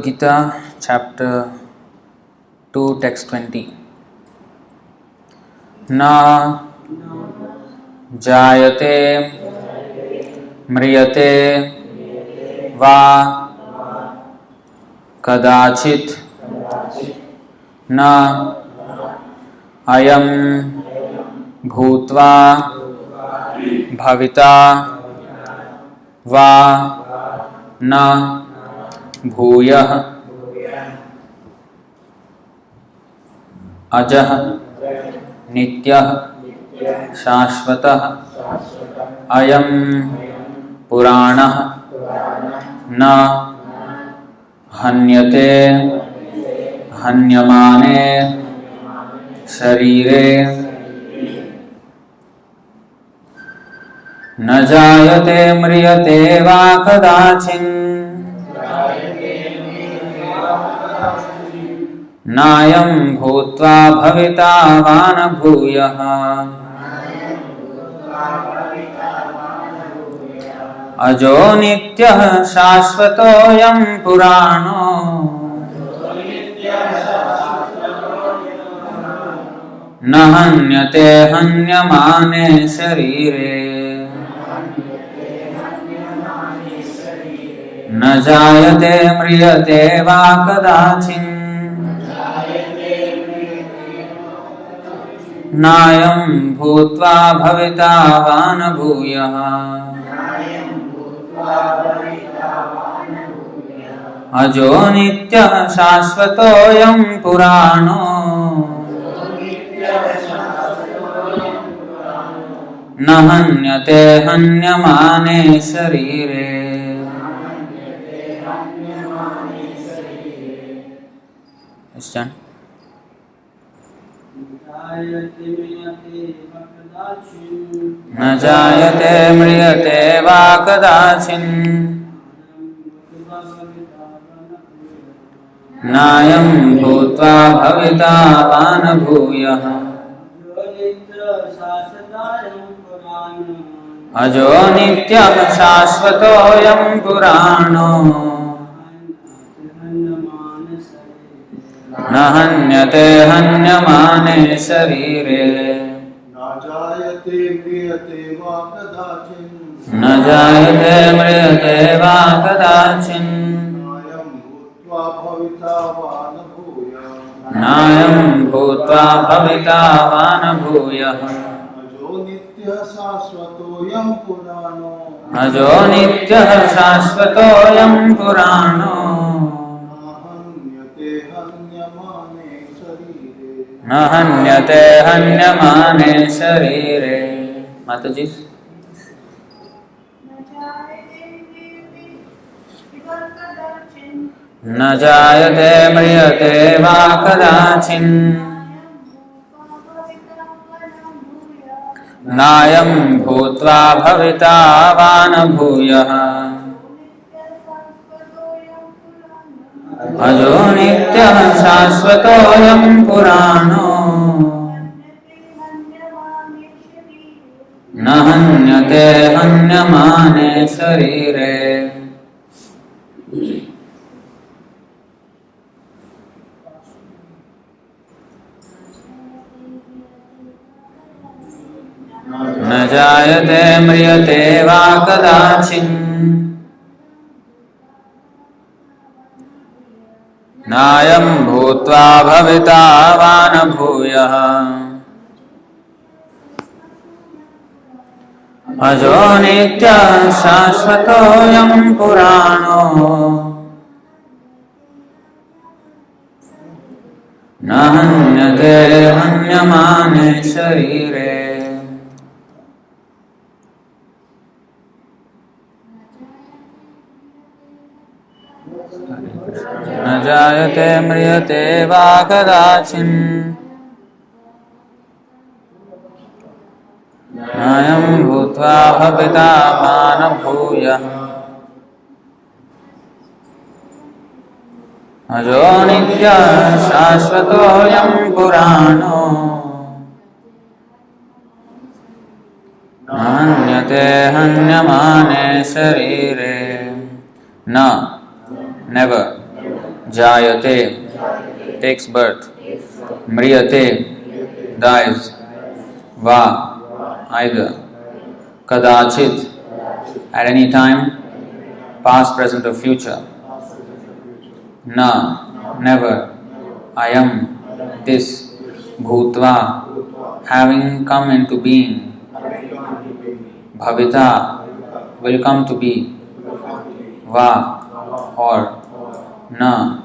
Bhagavad Gita, chapter 2, text 20. Na jayate mriyate va kadachit na ayam bhutva bhavita va na भूयः अजः नित्यः शाश्वतः अयं पुराणः न हन्यते हन्यमाने शरीरे न जायते म्रियते वा कदाचिन् नायं भूत्वा भविता वा न भूयः अजो नित्यः शाश्वतोऽयं पुराणो न हन्यते हन्यमाने शरीरे न जायते म्रियते वा कदाचिन् नायं भूत्वा भविता वा न भूयः अजो नित्यः शाश्वतोऽयं पुराणो न हन्यते हन्यमाने शरीरे। न जायते म्रियते वा कदाचिन् नायं भूत्वा भविता वा न भूयः अजो नित्यः शाश्वतोऽयं पुराणो न हन्यते हन्यमाने शरीरे न जायते म्रियते वा कदाचिन् नायं भूत्वा भविता वा न भूयः अजो नित्यः शाश्वतोऽयं पुराणो न हन्यते हन्यमाने शरीरे। माताजी न जायते म्रियते वा कदाचिन् नायं भूत्वा भविता वा न भूयः अजो नित्यः शाश्वतोऽयं पुराणो न हन्यते हन्यमाने शरीरे। न जायते म्रियते वा कदाचिन् नायं भूत्वा भविता वा न भूयः अजो नित्यः शाश्वतोऽयं पुराणो न हन्यते हन्यमाने शरीरे। न जायते म्रियते वा कदाचिन् नायं भूत्वा भविता वा न भूयः अजो नित्यः शाश्वतोऽयं पुराणो न हन्यते हन्यमाने शरीरे। न, never, Jayate, takes birth. Mriyate, dies. Va, either. Kadachit, at any time, past, present or future. Na, never. Ayam, this. Bhutva, having come into being. Bhavita, will come to be. Va, or. Na,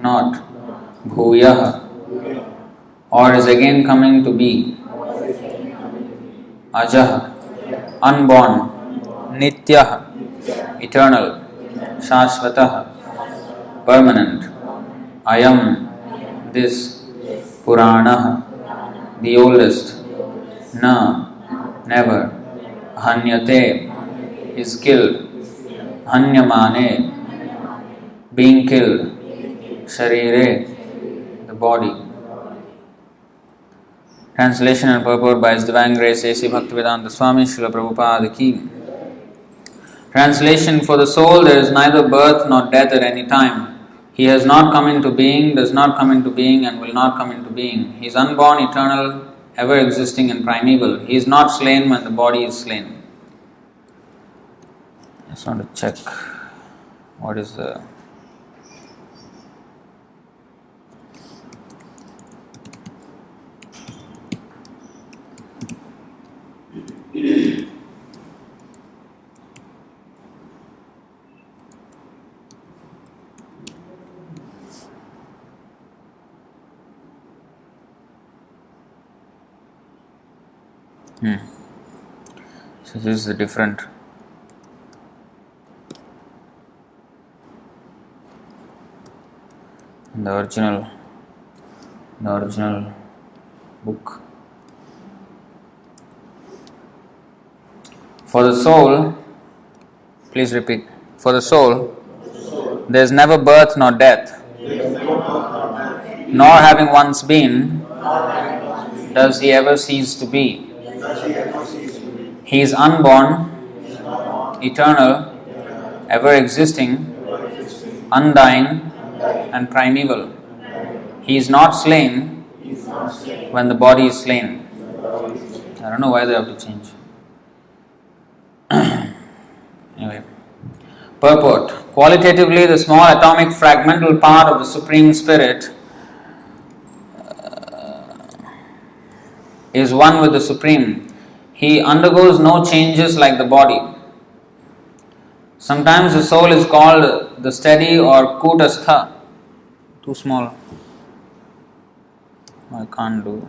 not. Bhuyah, or is again coming to be. Ajah, unborn. Nityah, eternal. Shashvatah, permanent. Ayam, this. Purana, the oldest. Na, never. Hanyate, is killed. Hanyamane, being killed. Sharire, the body. Translation and purport by His Divine Grace A.C. Bhaktivedanta Swami Srila Prabhupada Ki. Translation: for the soul there is neither birth nor death at any time. He has not come into being, does not come into being, and will not come into being. He is unborn, eternal, ever existing and primeval. He is not slain when the body is slain. I just want to check what is the... So this is the different. The original book. For the soul, please repeat. For the soul, there is never birth nor death, nor having once been, does he ever cease to be. He is unborn, eternal, ever existing, undying, and primeval. He is not slain when the body is slain. I don't know why they have to change. Anyway. Purport. Qualitatively, the small atomic fragmental part of the Supreme Spirit is one with the Supreme. He undergoes no changes like the body. Sometimes the soul is called the steady or kutastha. Too small. I can't do.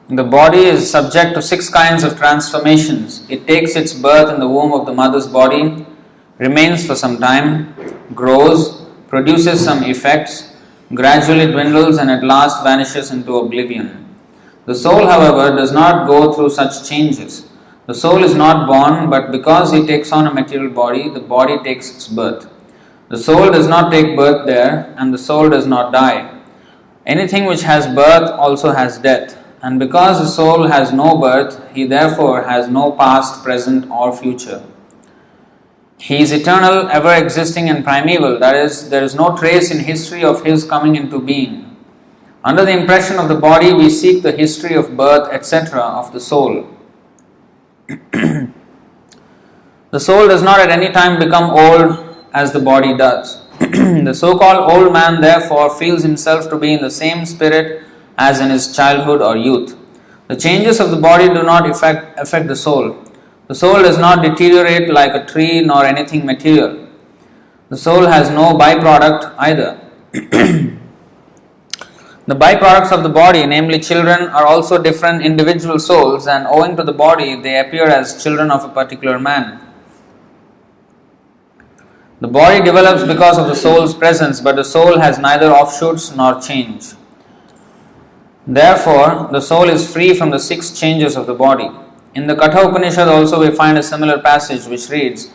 The body is subject to 6 kinds of transformations. It takes its birth in the womb of the mother's body, remains for some time, grows, produces some effects, gradually dwindles and at last vanishes into oblivion. The soul, however, does not go through such changes. The soul is not born, but because it takes on a material body, the body takes its birth. The soul does not take birth there, and the soul does not die. Anything which has birth also has death. And because the soul has no birth, he therefore has no past, present or future. He is eternal, ever existing and primeval, that is, there is no trace in history of his coming into being. Under the impression of the body, we seek the history of birth, etc. of the soul. The soul does not at any time become old as the body does. The so-called old man therefore feels himself to be in the same spirit as in his childhood or youth. The changes of the body do not affect the soul. The soul does not deteriorate like a tree nor anything material. The soul has no byproduct either. The byproducts of the body, namely children, are also different individual souls, and owing to the body, they appear as children of a particular man. The body develops because of the soul's presence, but the soul has neither offshoots nor change. Therefore, the soul is free from the 6 changes of the body. In the Katha Upanishad also we find a similar passage which reads,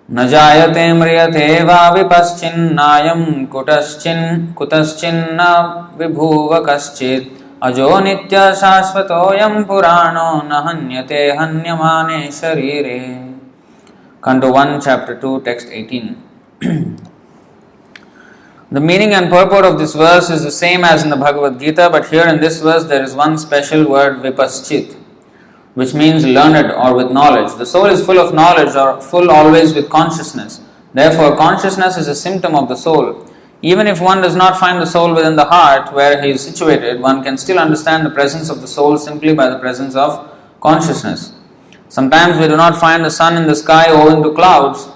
Najayate mriyate va vipaschin nayam kutaschin na vibhuva kaschit Ajo nitya shashvatoyam purano na hanyate hanyamane sharire. Canto 1, Chapter 2, Text 18. The meaning and purport of this verse is the same as in the Bhagavad Gita, but here in this verse there is one special word, vipaschit, which means learned or with knowledge. The soul is full of knowledge or full always with consciousness. Therefore, consciousness is a symptom of the soul. Even if one does not find the soul within the heart where he is situated, one can still understand the presence of the soul simply by the presence of consciousness. Sometimes we do not find the sun in the sky owing to clouds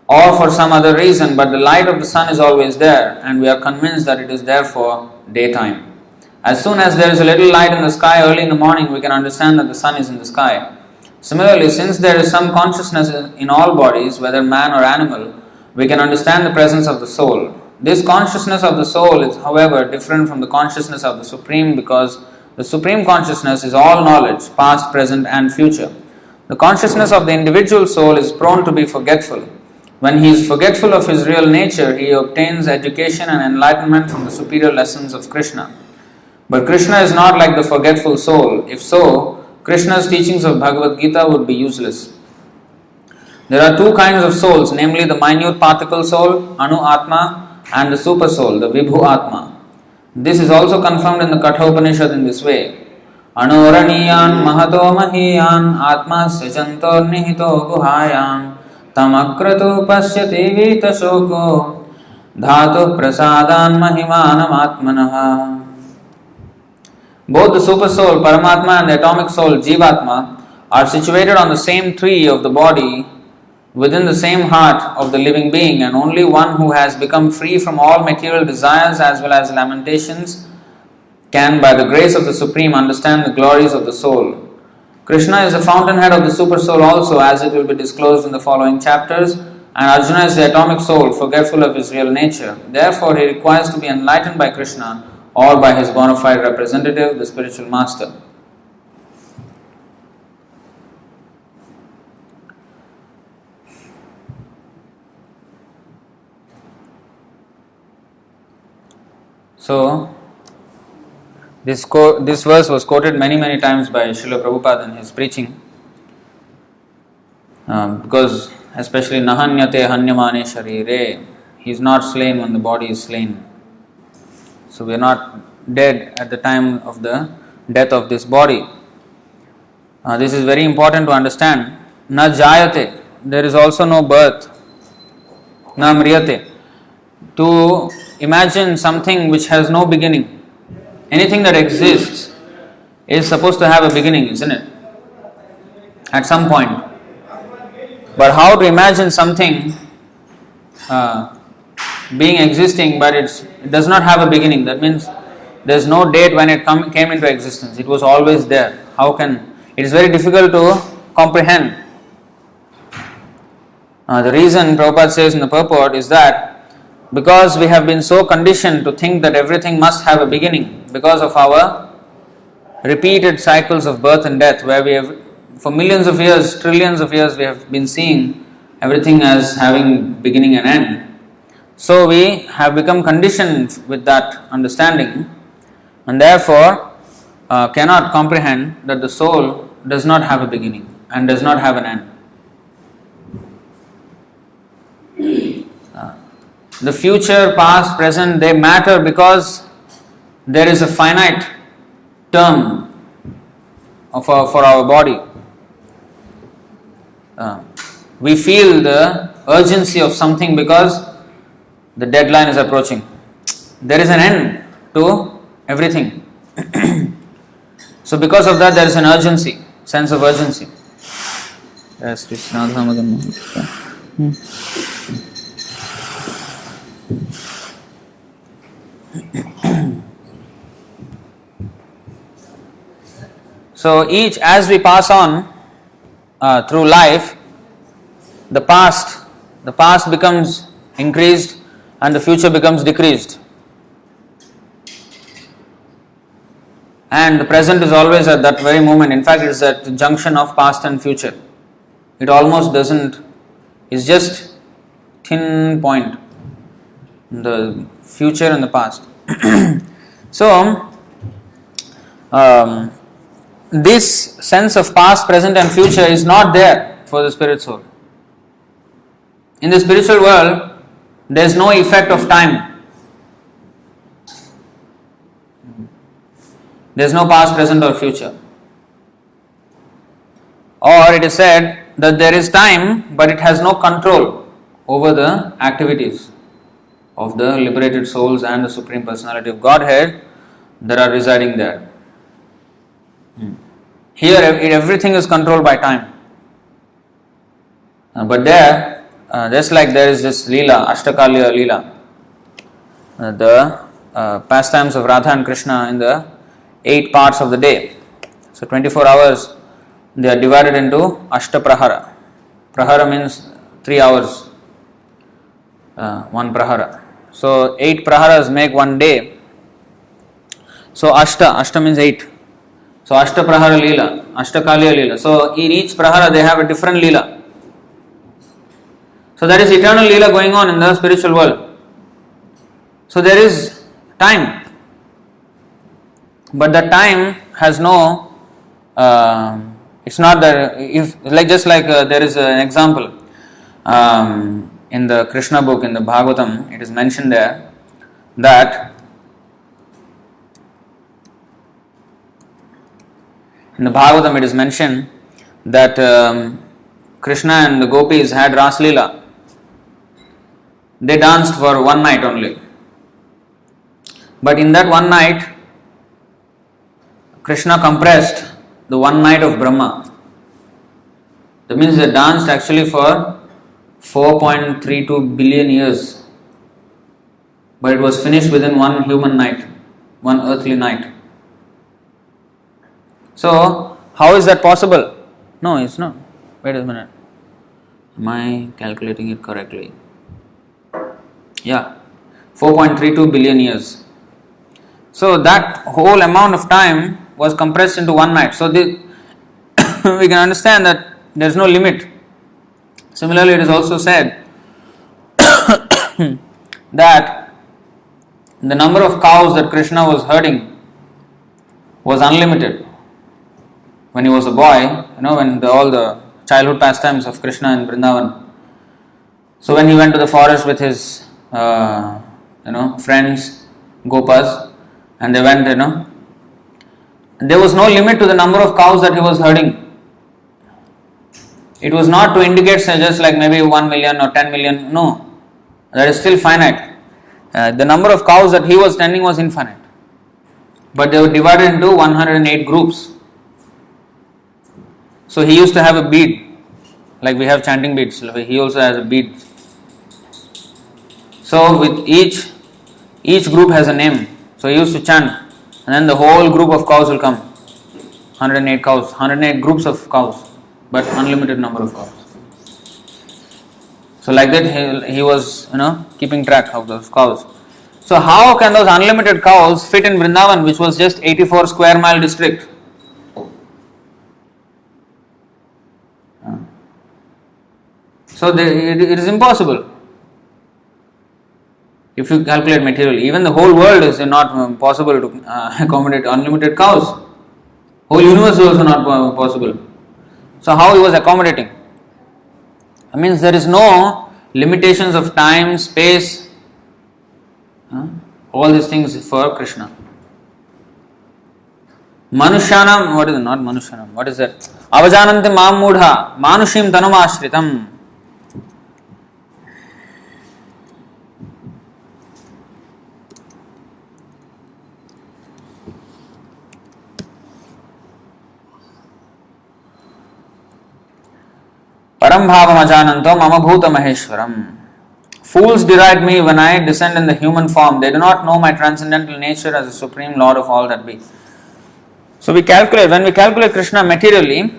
or for some other reason, but the light of the sun is always there, and we are convinced that it is therefore daytime. As soon as there is a little light in the sky early in the morning, we can understand that the sun is in the sky. Similarly, since there is some consciousness in all bodies, whether man or animal, we can understand the presence of the soul. This consciousness of the soul is, however, different from the consciousness of the Supreme, because the Supreme Consciousness is all knowledge, past, present and future. The consciousness of the individual soul is prone to be forgetful. When he is forgetful of his real nature, he obtains education and enlightenment from the superior lessons of Krishna. But Krishna is not like the forgetful soul. If so, Krishna's teachings of Bhagavad Gita would be useless. There are two kinds of souls, namely the minute particle soul, Anu Atma, and the super soul, the Vibhu Atma. This is also confirmed in the Kathopanishad in this way. Anuraniyan mahato mahiyan atma sajanto nihito guhayam tamakratu pasyati vita shoko dhatu prasadan mahimanam atmanaha. Both the super soul, Paramatma, and the atomic soul, Jivatma, are situated on the same tree of the body within the same heart of the living being, and only one who has become free from all material desires as well as lamentations can, by the grace of the Supreme, understand the glories of the soul. Krishna is the fountainhead of the super soul also, as it will be disclosed in the following chapters, and Arjuna is the atomic soul, forgetful of his real nature. Therefore, he requires to be enlightened by Krishna or by his bona fide representative, the spiritual master. So, this verse was quoted many times by Srila Prabhupada in his preaching, because especially Nahanyate Hanyamane Sharire, he is not slain when the body is slain. So we are not dead at the time of the death of this body. This is very important to understand. Na jayate, there is also no birth. Na mriyate, to imagine something which has no beginning. Anything that exists is supposed to have a beginning, isn't it? At some point. But how to imagine something being existing but it does not have a beginning? That means there is no date when it came into existence. It was always there. It is very difficult to comprehend. The reason Prabhupada says in the purport is that because we have been so conditioned to think that everything must have a beginning because of our repeated cycles of birth and death, where we have, for millions of years, trillions of years, we have been seeing everything as having beginning and end. So we have become conditioned with that understanding, and therefore cannot comprehend that the soul does not have a beginning and does not have an end. The future, past, present, they matter because there is a finite term for our body. We feel the urgency of something because the deadline is approaching. There is an end to everything. So because of that there is an urgency, sense of urgency. Yes, Krishna. So as we pass on through life, the past becomes increased and the future becomes decreased. And the present is always at that very moment. In fact, it is at the junction of past and future. It almost doesn't, it's just thin point, the future and the past. So, this sense of past, present, and future is not there for the spirit soul. In the spiritual world, there is no effect of time. There is no past, present, or future. Or it is said that there is time, but it has no control over the activities of the liberated souls and the Supreme Personality of Godhead that are residing there. Here, everything is controlled by time. But there, just like there is this Leela, Ashtakaliya Leela, the pastimes of Radha and Krishna in the 8 parts of the day. So 24 hours, they are divided into Ashtaprahara. Prahara means 3 hours, 1 prahara. So 8 praharas make 1 day. So Ashta means 8. So Ashtaprahara Leela, Ashtakaliya Leela. So in each prahara they have a different Leela. So there is eternal Leela going on in the spiritual world. So there is time. But that time has no, it's not that, if like just like there is an example in the Krishna book, in the Bhagavatam, it is mentioned there that in the Bhagavatam it is mentioned that Krishna and the gopis had Ras Leela. They danced for 1 night only. But in that 1 night, Krishna compressed the 1 night of Brahma. That means they danced actually for 4.32 billion years. But it was finished within 1 human night, 1 earthly night. So, how is that possible? No, it's not. Wait a minute. Am I calculating it correctly? Yeah, 4.32 billion years. So that whole amount of time was compressed into 1 night. So we can understand that there is no limit. Similarly, it is also said that the number of cows that Krishna was herding was unlimited. When he was a boy, when all the childhood pastimes of Krishna in Vrindavan. So when he went to the forest with his friends, Gopas, and they went, there was no limit to the number of cows that he was herding. It was not to indicate just like maybe 1 million or 10 million. No, that is still finite. The number of cows that he was tending was infinite. But they were divided into 108 groups. So he used to have a bead, like we have chanting beads. He also has a bead. So with each group has a name. So he used to chant, and then the whole group of cows will come. 108 cows, 108 groups of cows, but unlimited number of cows. So like that he was, keeping track of those cows. So how can those unlimited cows fit in Vrindavan, which was just 84 square mile district? So it is impossible. If you calculate materially, even the whole world is not possible to accommodate unlimited cows. Whole universe is also not possible. So how he was accommodating? That means there is no limitations of time, space, all these things for Krishna. Manushanam, what is it? Not Manushanam, what is that? Avajananti mam mudha, manushim tanum ashritam. Param bhavam ajananto mama bhuta maheshwaram. Fools deride me when I descend in the human form. They do not know my transcendental nature as the supreme Lord of all that be. So when we calculate Krishna materially,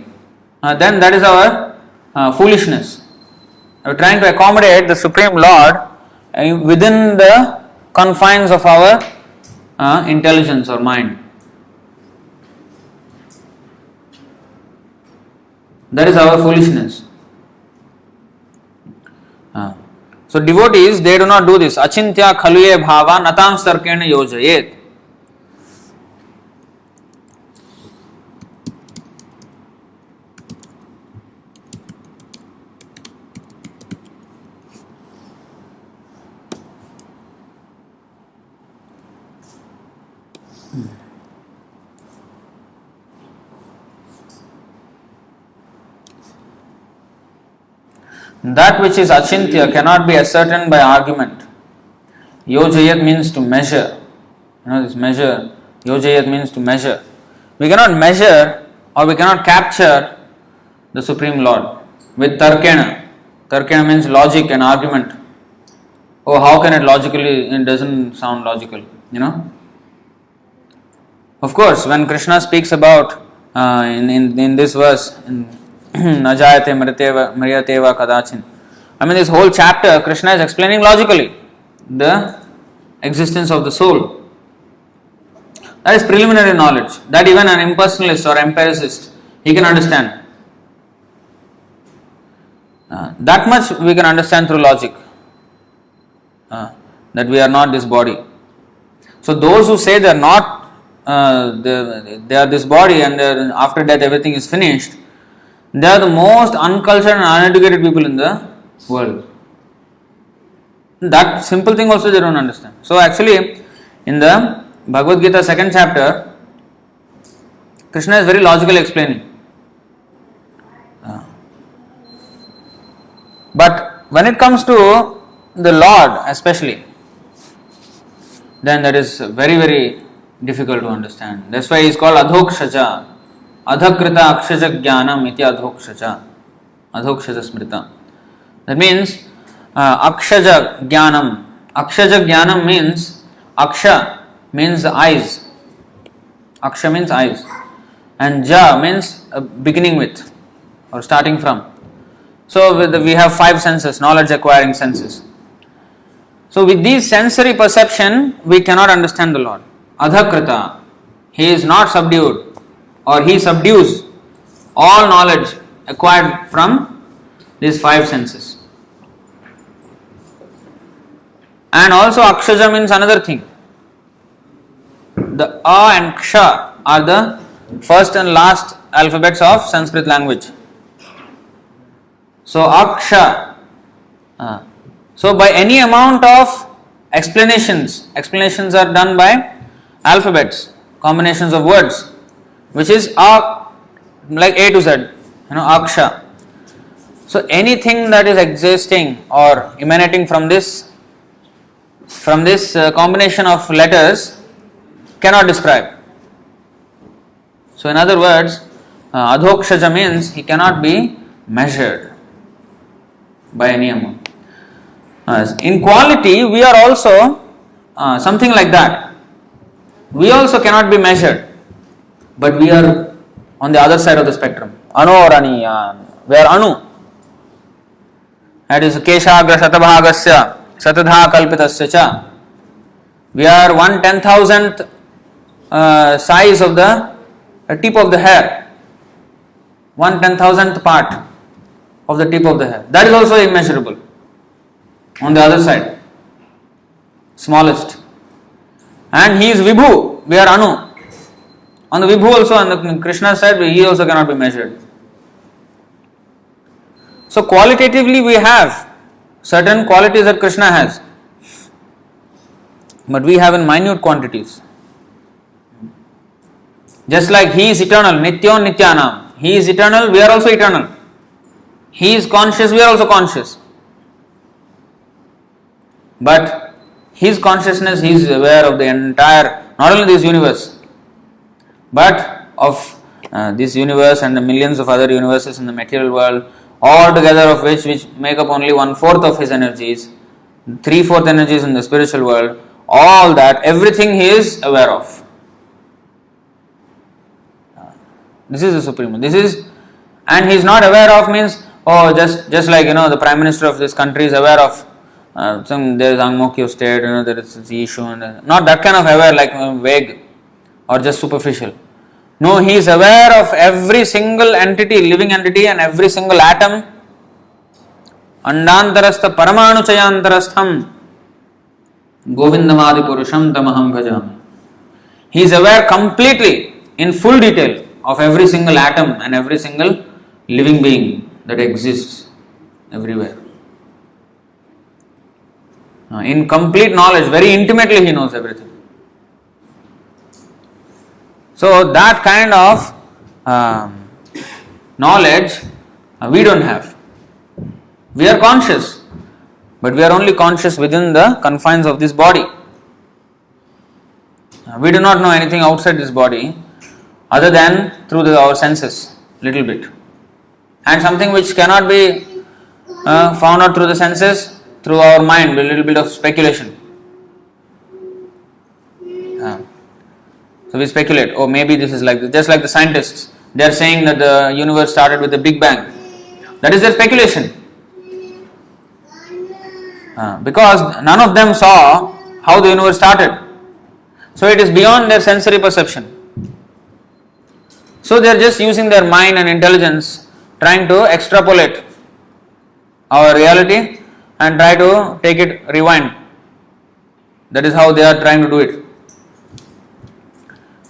then that is our foolishness. We are trying to accommodate the supreme Lord within the confines of our intelligence or mind. That is our foolishness. So devotees, they do not do this. Achintya khaluye bhava natam sarkena yojayet. That which is achintya cannot be ascertained by argument. Yojayat means to measure. This measure, yojayat means to measure. We cannot measure or we cannot capture the Supreme Lord with tarkena. Tarkena means logic and argument. Oh, how can it logically? It doesn't sound logical, Of course, when Krishna speaks about in this verse, Najayate Mriyateva Kadachin, this whole chapter, Krishna is explaining logically the existence of the soul. That is preliminary knowledge that even an impersonalist or empiricist he can understand. That much we can understand through logic. That we are not this body. So those who say they are not, they are this body and after death everything is finished, they are the most uncultured and uneducated people in the world. That simple thing also they don't understand. So actually, in the Bhagavad Gita 2nd chapter, Krishna is very logically explaining. But when it comes to the Lord especially, then that is very, very difficult to understand. That's why he is called Adhokshaja. Adhakrita akshaja jnanam iti adhokshaja. Adhokshaja smrita. That means akshaja jnanam. Akshaja jnanam means, aksha means the eyes. Aksha means eyes. And ja means beginning with or starting from. So we have 5 senses, knowledge acquiring senses. So with these sensory perception, we cannot understand the Lord. Adhakrita, he is not subdued, or he subdues all knowledge acquired from these 5 senses. And also akshaja means another thing. The a and ksha are the first and last alphabets of Sanskrit language. So aksha. So by any amount of explanations are done by alphabets, combinations of words, which is like A to Z, aksha. So anything that is existing or emanating from this combination of letters cannot describe. So in other words, adhokshaja means he cannot be measured by any amount. In quality, we are also something like that. We also cannot be measured, but we are on the other side of the spectrum. Anoraniyan, we are anu. That is keshagra shatabhagasya satadha kalpitasya cha. We are 1/10,000th size of the tip of the hair. 1/10,000th part of the tip of the hair. That is also immeasurable. On the other side, smallest. And he is Vibhu, we are Anu. On the Vibhu also, on the Krishna side, he also cannot be measured. So qualitatively we have certain qualities that Krishna has, but we have in minute quantities. Just like he is eternal, Nityon Nityanam. He is eternal, we are also eternal. He is conscious, we are also conscious. But his consciousness, he is aware of the entire, not only this universe, but of this universe and the millions of other universes in the material world, all together of which make up only 1/4 of his energies, 3/4 energies in the spiritual world, all that, everything he is aware of. This is the Supreme. And he is not aware of means, just like the Prime Minister of this country is aware of there is Angmokyo state, there is this issue, and not that kind of aware, like vague or just superficial. No, he is aware of every single entity, living entity, and every single atom. Andantarastha paramanu chayantarastham govindamadi purusham tamaham bhajami. He is aware completely, in full detail, of every single atom and every single living being that exists everywhere. In complete knowledge, very intimately he knows everything. So that kind of knowledge we don't have. We are conscious, but we are only conscious within the confines of this body. We do not know anything outside this body other than through our senses, little bit. And something which cannot be found out through the senses, through our mind, a little bit of speculation. So we speculate, oh maybe this is like this. Just like the scientists, they are saying that the universe started with the Big Bang. That is their speculation. Because none of them saw how the universe started. So it is beyond their sensory perception. So they are just using their mind and intelligence, trying to extrapolate our reality and try to take it, rewind. That is how they are trying to do it.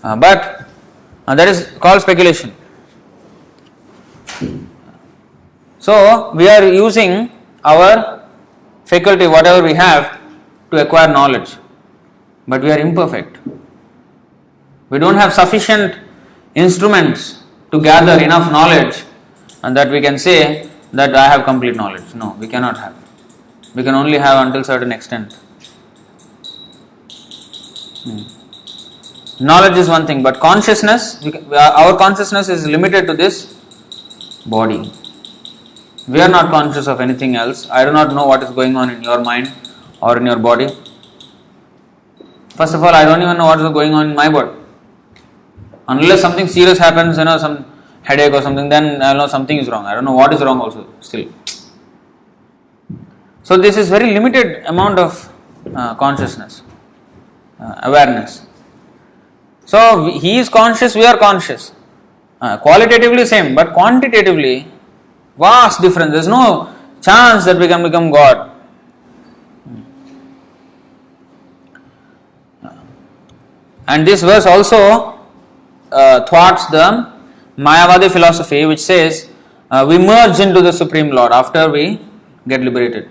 But that is called speculation. So we are using our faculty, whatever we have, to acquire knowledge. But we are imperfect. We don't have sufficient instruments to gather enough knowledge and that we can say that I have complete knowledge. No, we cannot have. We can only have until certain extent. Knowledge is one thing, but consciousness, our consciousness is limited to this body. We are not conscious of anything else. I do not know what is going on in your mind or in your body. First of all, I don't even know what is going on in my body. Unless something serious happens, some headache or something, then I know something is wrong. I don't know what is wrong also still. So this is very limited amount of consciousness, awareness. So he is conscious, we are conscious. Qualitatively same, but quantitatively vast difference. There is no chance that we can become God. And this verse also thwarts the Mayavadi philosophy, which says we merge into the Supreme Lord after we get liberated.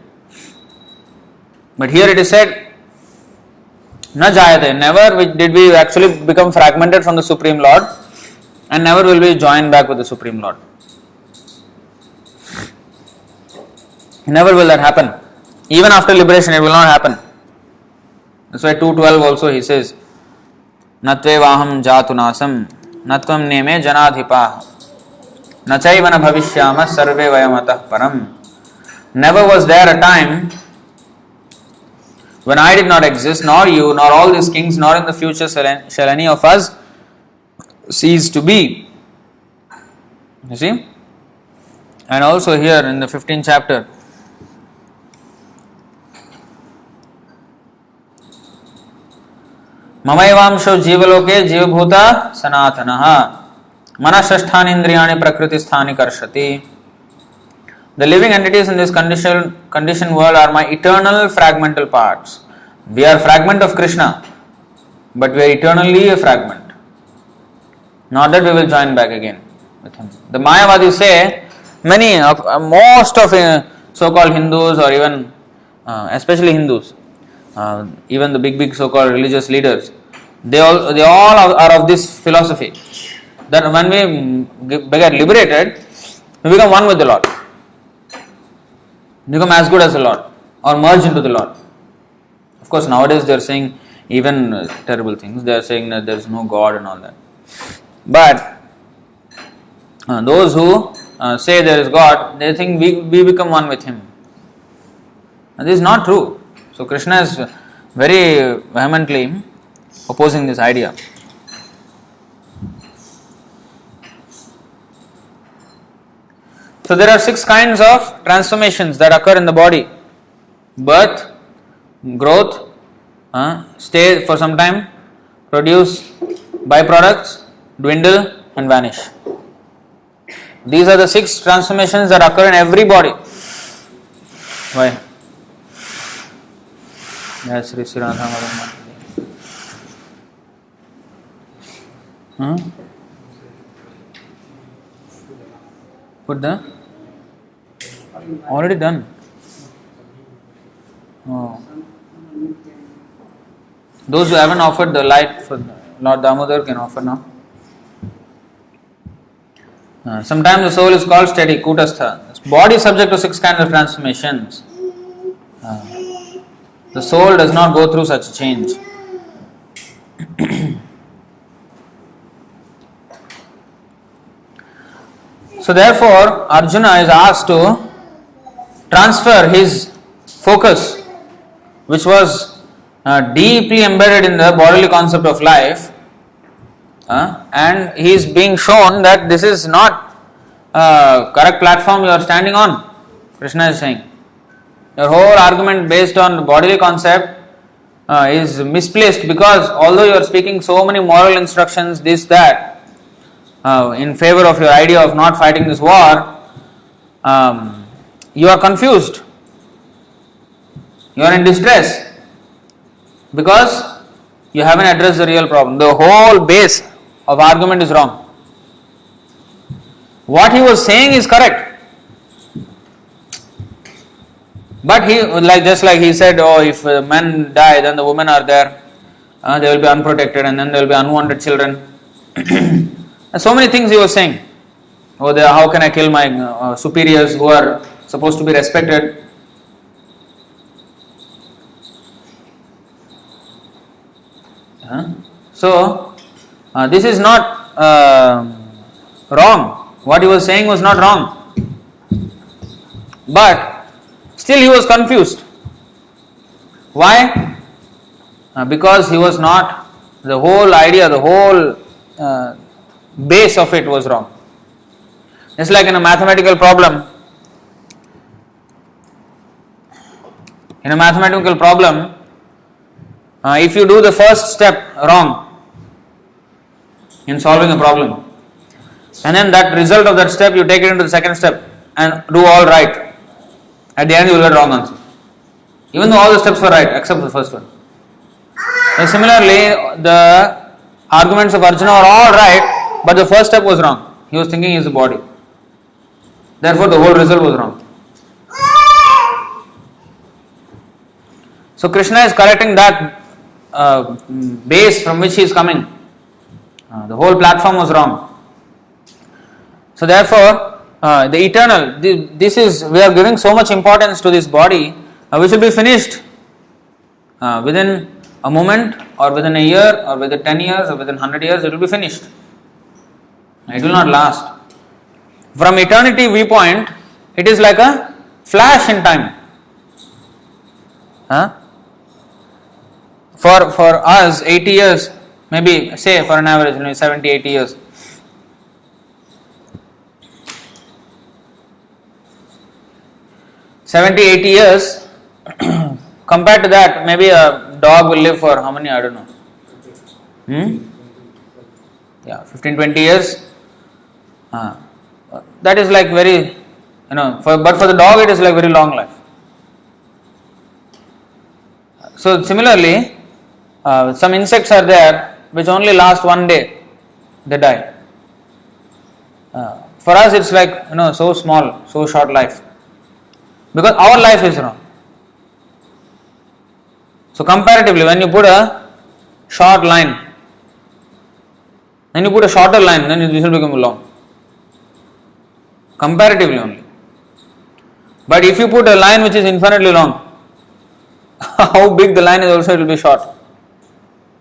But here it is said, na jayate, never did we actually become fragmented from the Supreme Lord, and never will we join back with the Supreme Lord. Never will that happen. Even after liberation, it will not happen. That's why 2:12 also he says, Natvevaham jatunasam natvam neme janadhipa nachayvana bhavishyama sarve vayamatah param. Never was there a time when I did not exist, nor you, nor all these kings, nor in the future shall any of us cease to be. You see? And also here in the 15th chapter, Mamayvamsho jivaloke jivabhuta sanatanaha manashasthani indriyani prakritisthani karshati. The living entities in this conditioned world are my eternal fragmental parts. We are fragment of Krishna, but we are eternally a fragment. Not that we will join back again with him. The Mayavadis say, most of so-called Hindus or even especially Hindus, even the big so-called religious leaders, they all are of this philosophy that when we get liberated, we become one with the Lord. Become as good as the Lord or merge into the Lord. Of course, nowadays they are saying even terrible things. They are saying that there is no God and all that. But those who say there is God, they think we become one with Him. And this is not true. So Krishna is very vehemently opposing this idea. So there are 6 kinds of transformations that occur in the body. Birth, growth, stay for some time, produce byproducts, dwindle and vanish. These are the 6 transformations that occur in every body. Why? Yes, Sri Radha. Put the already done. Oh. Those who haven't offered the light for Lord Damodar can offer now. Sometimes the soul is called steady, kutastha. Body is subject to 6 kinds of transformations. The soul does not go through such change. So therefore, Arjuna is asked to transfer his focus, which was deeply embedded in the bodily concept of life, and he is being shown that this is not correct platform you are standing on. Krishna is saying, your whole argument based on bodily concept is misplaced, because although you are speaking so many moral instructions, this, that, in favor of your idea of not fighting this war, you are confused. You are in distress because you haven't addressed the real problem. The whole base of argument is wrong. What he was saying is correct, but he, just like he said, oh, if men die, then the women are there, they will be unprotected, and then there will be unwanted children. So many things he was saying. Oh, how can I kill my superiors who are supposed to be respected? So, this is not wrong. What he was saying was not wrong. But still he was confused. Why? Because he was not, the whole idea, the whole base of it was wrong. It's like in a mathematical problem. In a mathematical problem, if you do the first step wrong in solving a problem, and then that result of that step you take it into the second step and do all right, at the end you will get wrong answer, even though all the steps were right except the first one. And similarly, the arguments of Arjuna are all right, but the first step was wrong. He was thinking he is the body. Therefore, the whole result was wrong. So Krishna is correcting that base from which he is coming. The whole platform was wrong. So therefore, the eternal, this is, we are giving so much importance to this body, which will be finished within a moment, or within a year, or within 10 years, or within 100 years, it will be finished. It will not last. From eternity viewpoint, it is like a flash in time. For us, 80 years, maybe say for an average, 70, 80 years. $70-80 years, compared to that, maybe a dog will live for how many, I don't know. 15-20 years. That is like very, but for the dog it is like very long life. So similarly, some insects are there which only last one day, they die. For us it's like, so small, so short life. Because our life is wrong. So comparatively, when you put a short line, then you put a shorter line, then this will become long. Comparatively only. But if you put a line which is infinitely long, how big the line is also, it will be short.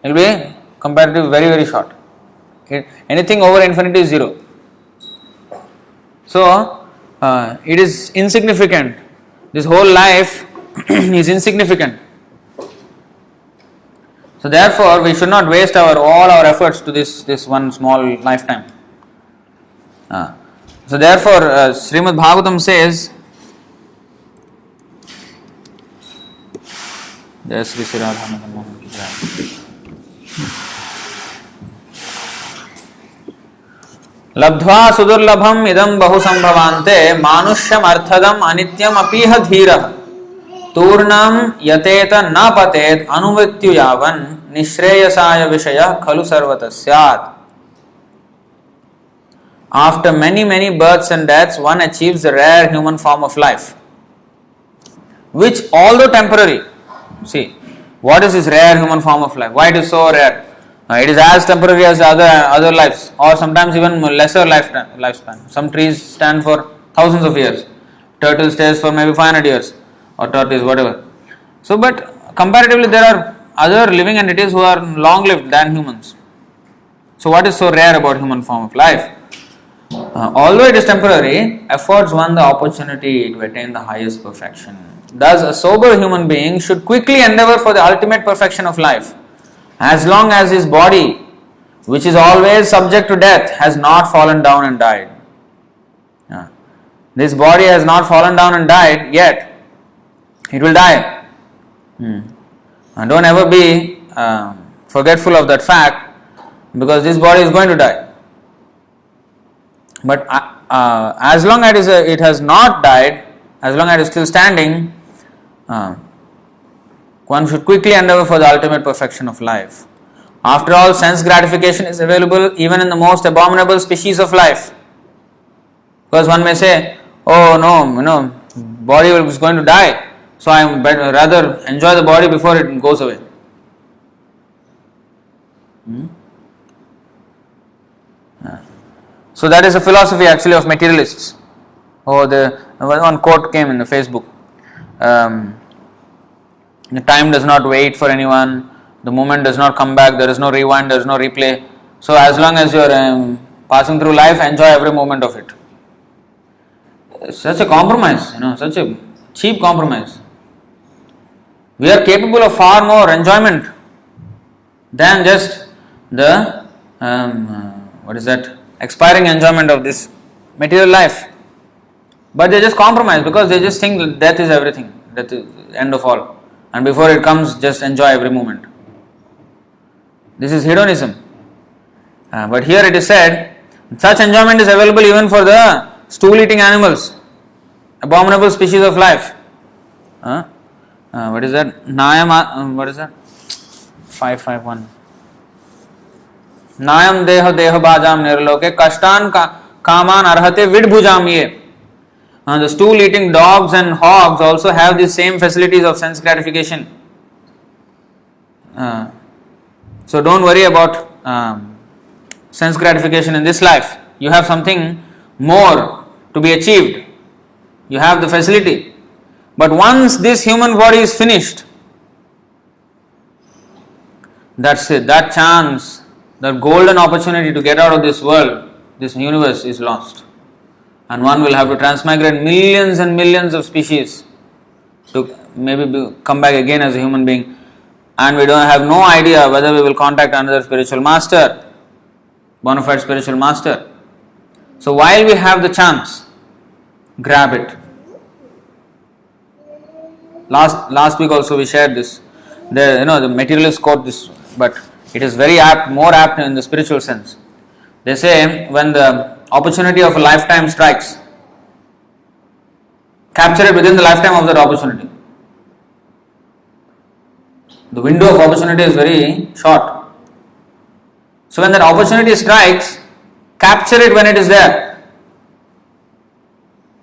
It will be comparatively very, very short. Anything over infinity is zero. So, it is insignificant. This whole life is insignificant. So therefore, we should not waste all our efforts to this one small lifetime. So therefore, Srimad Bhagavatam says, Jai Sri Sri Radha Mohan ki Jai. Labdhva sudurlabham idam bahu sambhavante manusham arthadam anityam apiha dhira turnam yateta na patet anuvrityu yavan nishreyasaya vishaya khalu sarvatasyat. After many, many births and deaths, one achieves the rare human form of life, which, although temporary, see, what is this rare human form of life? Why it is so rare? It is as temporary as other lives, or sometimes even lesser lifespan. Some trees stand for thousands of years. turtle stays for maybe 500 years, or tortoise, whatever. So, but comparatively, there are other living entities who are long lived than humans. So, what is so rare about human form of life? Although it is temporary, affords one the opportunity to attain the highest perfection. Thus, a sober human being should quickly endeavor for the ultimate perfection of life, as long as his body, which is always subject to death, has not fallen down and died. This body has not fallen down and died yet. It will die. And don't ever be forgetful of that fact, because this body is going to die. But as long as it has not died, as long as it is still standing, one should quickly endeavor for the ultimate perfection of life. After all, sense gratification is available even in the most abominable species of life. Because one may say, oh no, body is going to die, so I am better rather enjoy the body before it goes away. So that is a philosophy actually of materialists. One quote came in the Facebook. The time does not wait for anyone. The moment does not come back. There is no rewind. There is no replay. So as long as you are passing through life, enjoy every moment of it. Such a compromise, such a cheap compromise. We are capable of far more enjoyment than just the expiring enjoyment of this material life. But they just compromise because they just think that death is everything, death is the end of all, and before it comes, just enjoy every moment. This is hedonism. But here it is said, such enjoyment is available even for the stool-eating animals, abominable species of life. What is that? What is that? 551. Nayam deha bhajam nirloke kashtan kaman arhate vidbhujam ye. The stool-eating dogs and hogs also have the same facilities of sense gratification. So don't worry about sense gratification in this life. You have something more to be achieved. You have the facility. But once this human body is finished, that's it. That chance, that golden opportunity to get out of this world, this universe is lost. And one will have to transmigrate millions and millions of species to maybe come back again as a human being. And we don't have no idea whether we will contact another spiritual master, bona fide spiritual master. So while we have the chance, grab it. Last week also we shared this. The materialists quote this, but it is very apt, more apt in the spiritual sense. They say when the opportunity of a lifetime strikes, capture it within the lifetime of that opportunity. The window of opportunity is very short. So when that opportunity strikes, capture it when it is there.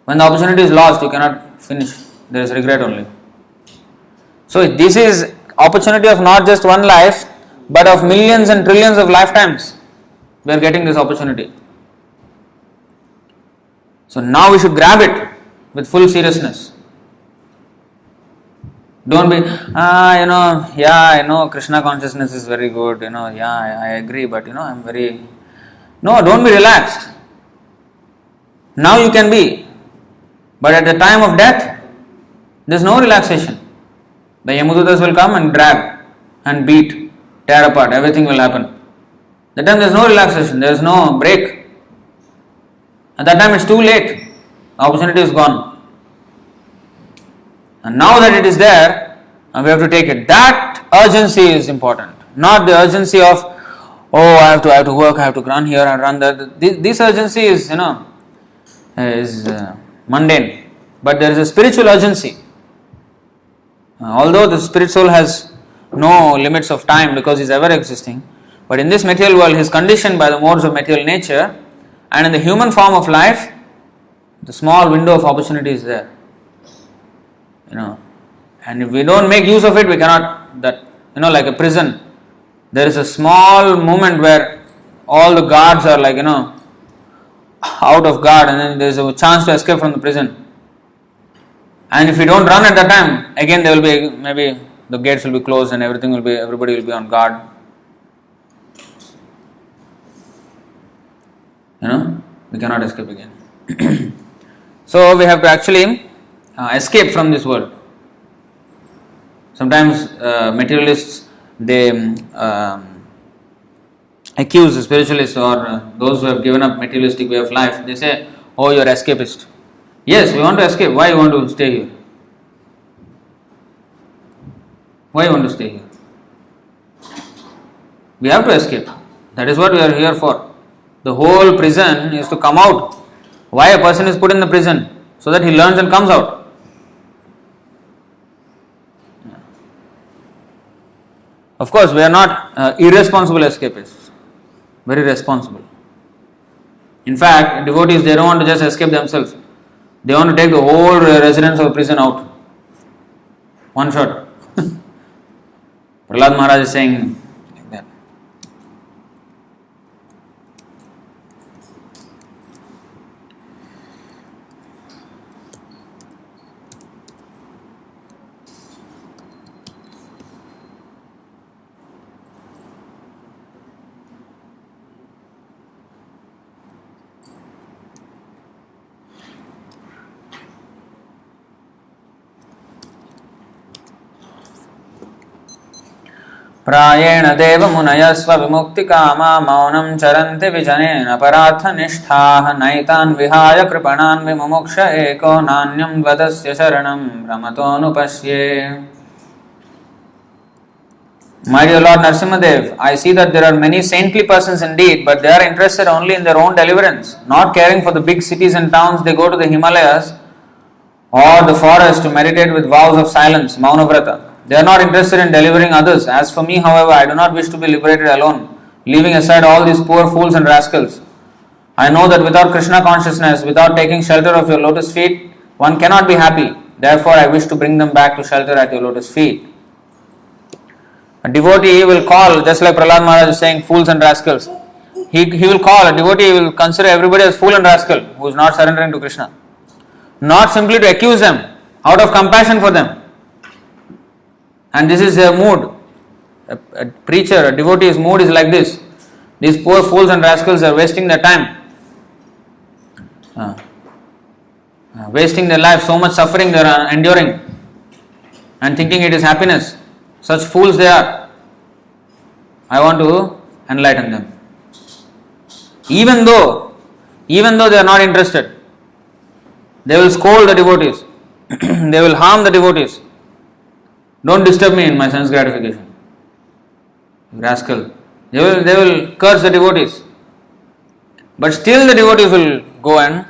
When the opportunity is lost, you cannot finish. There is regret only. So this is opportunity of not just one life, but of millions and trillions of lifetimes. We are getting this opportunity. So now we should grab it with full seriousness. Don't be, I know Krishna consciousness is very good, I agree, but I'm very... No, don't be relaxed. Now you can be. But at the time of death, there is no relaxation. The Yamudutas will come and drag and beat, tear apart, everything will happen. That time there is no relaxation, there is no break. At that time it's too late, the opportunity is gone. And now that it is there, we have to take it. That urgency is important, not the urgency of, I have to work, I have to run here and run there. This urgency is, mundane, but there is a spiritual urgency. Although the spirit soul has no limits of time because he is ever existing, but in this material world he is conditioned by the modes of material nature, and in the human form of life, the small window of opportunity is there. And if we don't make use of it, we cannot, like a prison. There is a small moment where all the guards are out of guard, and then there is a chance to escape from the prison. And if you don't run at that time, again there will be, maybe the gates will be closed and everybody will be on guard. We cannot escape again. So we have to actually escape from this world. Sometimes materialists, they accuse the spiritualists or those who have given up materialistic way of life. They say, "Oh, you are escapist." Yes, we want to escape. Why you want to stay here? Why you want to stay here? We have to escape. That is what we are here for. The whole prison is to come out. Why a person is put in the prison? So that he learns and comes out. Of course, we are not irresponsible escapists. Very responsible. In fact, devotees, they don't want to just escape themselves. They want to take the whole residents of prison out. One shot. Prahlad Maharaj is saying like that. प्रायेण देव मुनयः स्वविमुक्तिकामा मौनं चरन्ति विजनेन परार्थनिष्ठाः नैतान् विहाय कृपणान् विमुमुक्ष एको नान्यं वदस्य शरणं भ्रमतोऽनुपश्ये. My dear Lord Narasimhadev, I see that there are many saintly persons indeed, but they are interested only in their own deliverance, not caring for the big cities and towns. They go to the Himalayas or the forest to meditate with vows of silence, Maunavrata. They are not interested in delivering others. As for me, however, I do not wish to be liberated alone, leaving aside all these poor fools and rascals. I know that without Krishna consciousness, without taking shelter of your lotus feet, one cannot be happy. Therefore, I wish to bring them back to shelter at your lotus feet. A devotee will call, just like Prahlad Maharaj is saying, fools and rascals. He will call, a devotee will consider everybody as fool and rascal who is not surrendering to Krishna. Not simply to accuse them, out of compassion for them. And this is their mood. A preacher, a devotee's mood is like this. These poor fools and rascals are wasting their time. Wasting their life, so much suffering they are enduring. And thinking it is happiness. Such fools they are. I want to enlighten them. Even though they are not interested, they will scold the devotees. They will harm the devotees. Don't disturb me in my sense gratification. Rascal. They will curse the devotees. But still the devotees will go and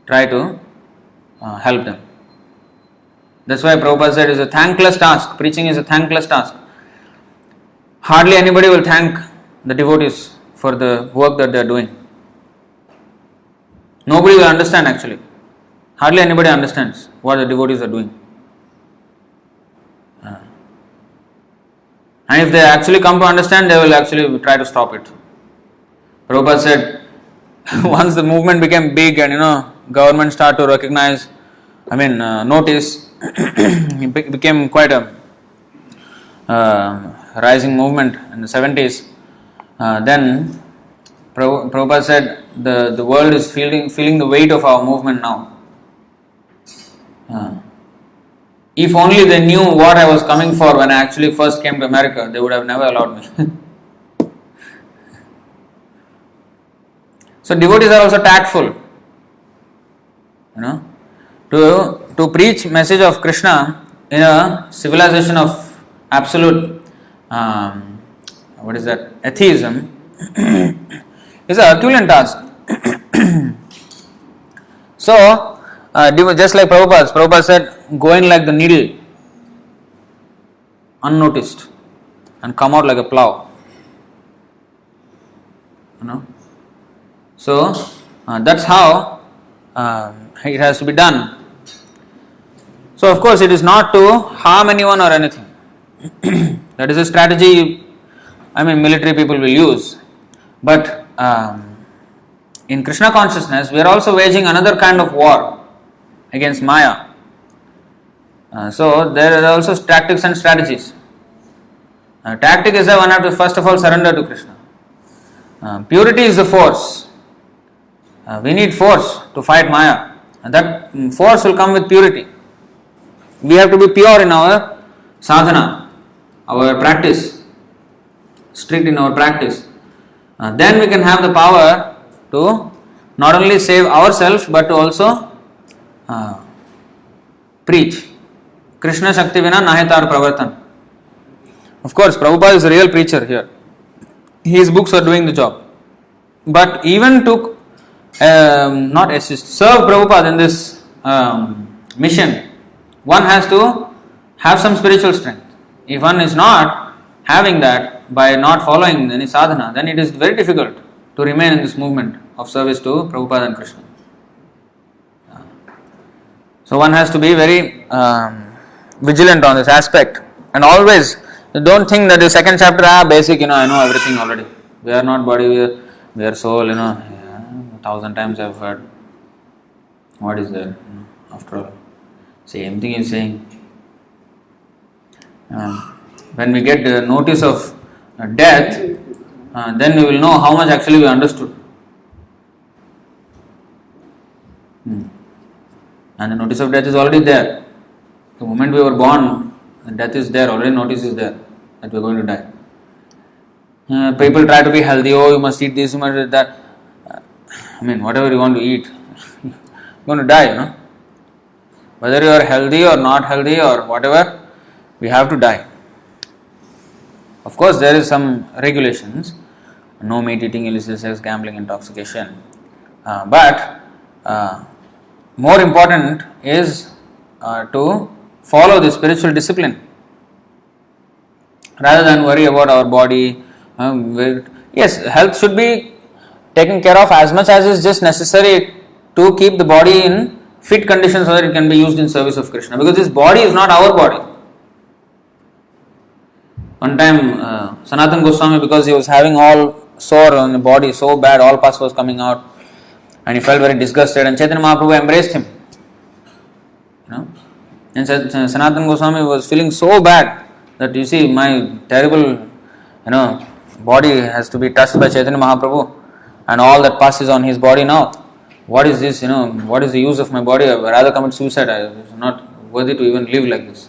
try to help them. That's why Prabhupada said it is a thankless task. Preaching is a thankless task. Hardly anybody will thank the devotees for the work that they are doing. Nobody will understand actually. Hardly anybody understands what the devotees are doing. And if they actually come to understand, they will actually try to stop it. Prabhupada said, once the movement became big and government started to recognize, notice, it became quite a rising movement in the 70s. Then Prabhupada said, the world is feeling the weight of our movement now. If only they knew what I was coming for when I actually first came to America, they would have never allowed me. So devotees are also tactful. To preach message of Krishna in a civilization of absolute atheism is a Herculean task. So just like Prabhupada said, go in like the needle, unnoticed, and come out like a plow. So that's how it has to be done. So of course it is not to harm anyone or anything. That is a strategy military people will use. But in Krishna consciousness we are also waging another kind of war against Maya. So there are also tactics and strategies. Tactic is that one have to first of all surrender to Krishna. Purity is the force. We need force to fight Maya, and that force will come with purity. We have to be pure in our sadhana, our practice, strict in our practice. Then we can have the power to not only save ourselves but to also preach. Krishna Shakti Vina Nahitar Pravartan. Of course, Prabhupada is a real preacher here. His books are doing the job. But even to not assist, serve Prabhupada in this mission, one has to have some spiritual strength. If one is not having that by not following any sadhana, then it is very difficult to remain in this movement of service to Prabhupada and Krishna. So one has to be very vigilant on this aspect, and always don't think that the second chapter basic, I know everything already. We are not body, we are soul, 1,000 times I have heard. What is there? After all, same thing is saying. When we get the notice of death, then we will know how much actually we understood. And the notice of death is already there. The moment we were born, death is there, already notice is there that we are going to die. People try to be healthy, you must eat this, you must eat that. Whatever you want to eat, you are going to die, Whether you are healthy or not healthy or whatever, we have to die. Of course, there is some regulations, no meat eating, illicit sex, gambling, intoxication. But more important is to follow the spiritual discipline rather than worry about our body. Yes, health should be taken care of as much as is just necessary to keep the body in fit condition so that it can be used in service of Krishna, because this body is not our body. One time Sanatana Goswami, because he was having all sore on the body, so bad, all pus was coming out, and he felt very disgusted, and Chaitanya Mahaprabhu embraced him. And Sanatana Goswami was feeling so bad that, you see, my terrible body has to be touched by Chaitanya Mahaprabhu, and all that pus is on his body now. What is this? What is the use of my body? I would rather commit suicide. It's not worthy to even live like this.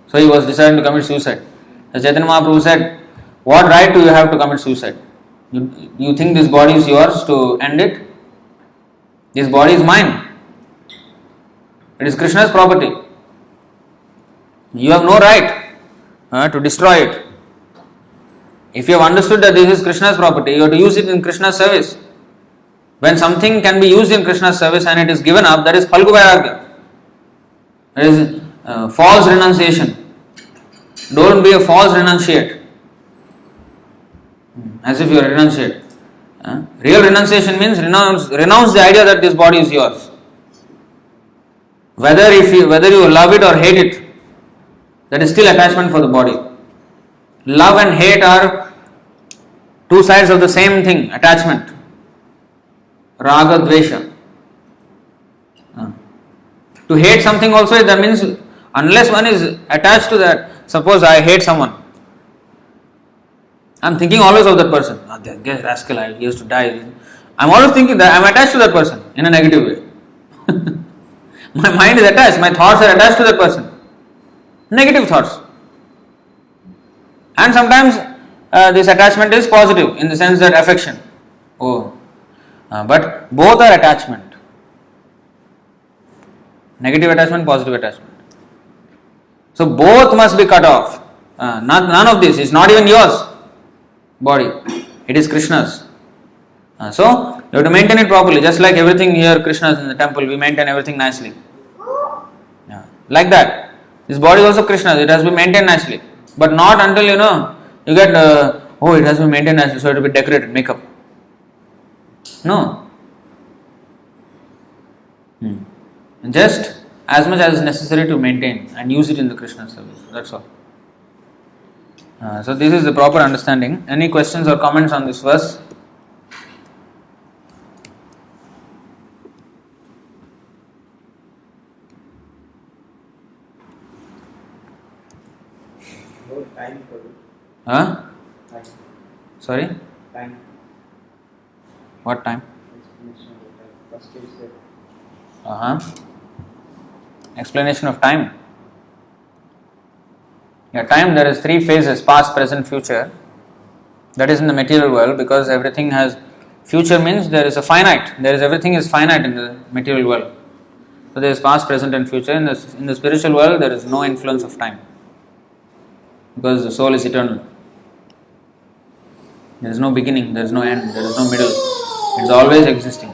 So he was deciding to commit suicide. So Chaitanya Mahaprabhu said, what right do you have to commit suicide? You think this body is yours to end it? This body is mine. It is Krishna's property. You have no right to destroy it. If you have understood that this is Krishna's property, you have to use it in Krishna's service. When something can be used in Krishna's service and it is given up, that is Phalgu Vairagya. That is false renunciation. Don't be a false renunciate. As if you are a renunciate. Real renunciation means renounce the idea that this body is yours. Whether you love it or hate it, that is still attachment for the body. Love and hate are two sides of the same thing, attachment. Raga, dvesha. To hate something also, that means unless one is attached to that, suppose I hate someone, I am thinking always of that person. That rascal, he used to die. I am always thinking that I am attached to that person in a negative way. My mind is attached, my thoughts are attached to that person. Negative thoughts. And sometimes this attachment is positive in the sense that affection. But both are attachment. Negative attachment, positive attachment. So both must be cut off. None of this is not even yours body. It is Krishna's. So you have to maintain it properly. Just like everything here, Krishna's in the temple, we maintain everything nicely. Like that. This body is also Krishna's. It has to be maintained nicely. But not until you get, it has to be maintained nicely, so it will be decorated, makeup. No. Just as much as is necessary to maintain and use it in the Krishna service. That's all. So this is the proper understanding. Any questions or comments on this verse? No time for it. Huh? Time. Sorry? Time. What time? Explanation of the time. First is the Explanation of time. Yeah, time, there is three phases: past, present, future. That is in the material world, because everything has future means there is a finite. Everything is finite in the material world. So there is past, present, and future. In the spiritual world, there is no influence of time, because the soul is eternal. There is no beginning, there is no end, there is no middle. It is always existing.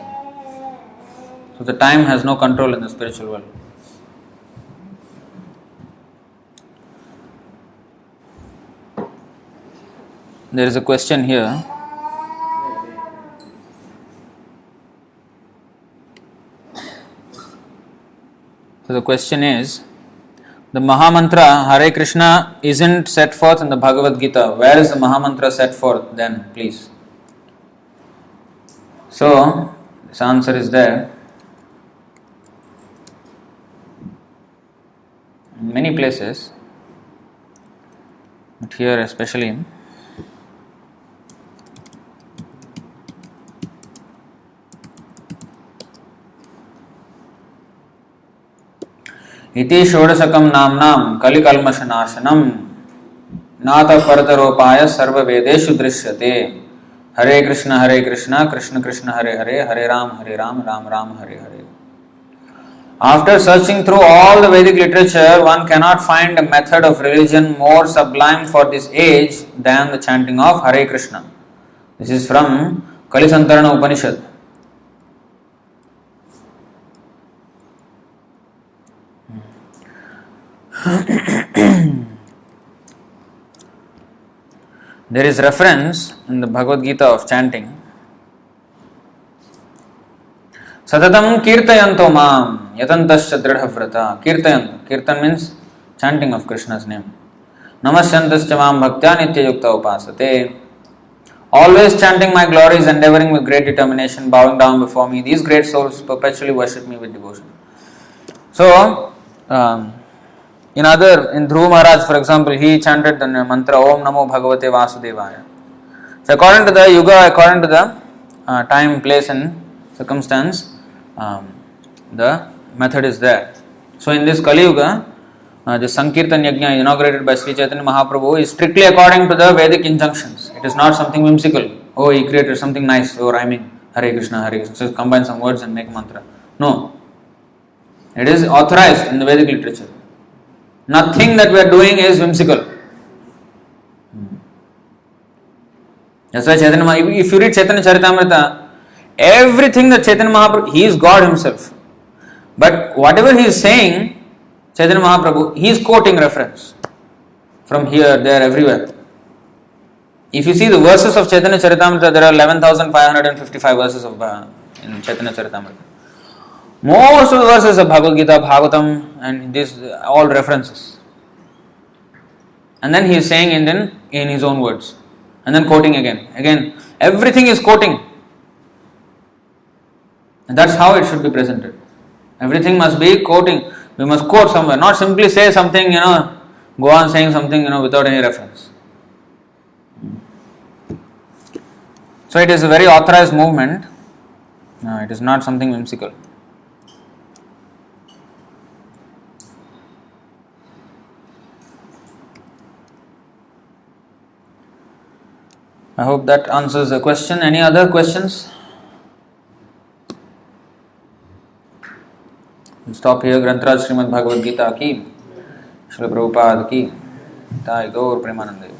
So the time has no control in the spiritual world. There is a question here. So the question is, the Mahamantra Hare Krishna isn't set forth in the Bhagavad Gita. Where is the Mahamantra set forth then, please? So, this answer is there. In many places, but here especially. इति षोडशकं नाम्नां कलिकल्मषनाशनं नातः परतरोपाय सर्ववेदेषु दृश्यते. हरे कृष्ण कृष्ण कृष्ण हरे हरे, हरे Ram Ram Ram Hare Hare. After searching through all the Vedic literature, one cannot find a method of religion more sublime for this age than the chanting of Hare Krishna. This is from Kalisantarana Upanishad. There is reference in the Bhagavad Gita of chanting. Satatam kirtayanto mam yatantascha dridhavrata. Kirtan means chanting of Krishna's name. Namasyantascha mam bhaktya nitya yukta upasate. Always chanting my glories, endeavoring with great determination, bowing down before me. These great souls perpetually worship me with devotion. So, in Dhruva Maharaj, for example, he chanted the mantra Om Namo Bhagavate Vasudevaya. So according to the yuga, according to the time, place and circumstance, the method is there. So in this Kali Yuga, the Sankirtan Yajna inaugurated by Sri Chaitanya Mahaprabhu is strictly according to the Vedic injunctions. It is not something whimsical. Oh, he created something nice, rhyming, Hare Krishna, so combine some words and make mantra. No. It is authorized in the Vedic literature. Nothing that we are doing is whimsical. That's why Chaitanya Mahaprabhu, if you read Chaitanya Charitamrita, everything that Chaitanya Mahaprabhu, he is God himself. But whatever he is saying, Chaitanya Mahaprabhu, he is quoting reference from here, there, everywhere. If you see the verses of Chaitanya Charitamrita, there are 11,555 verses in Chaitanya Charitamrita. Most of the verses of Bhagavad Gita, Bhagavatam, and these all references. And then he is saying in his own words. And then quoting again. Again, everything is quoting. And that's how it should be presented. Everything must be quoting. We must quote somewhere, not simply say something, go on saying something, without any reference. So it is a very authorized movement. No, it is not something whimsical. I hope that answers the question. Any other questions? We'll stop here. Grantaraj Srimad Bhagavad Gita ki, Srila Prabhupada ki, Thai Gaur Premanande.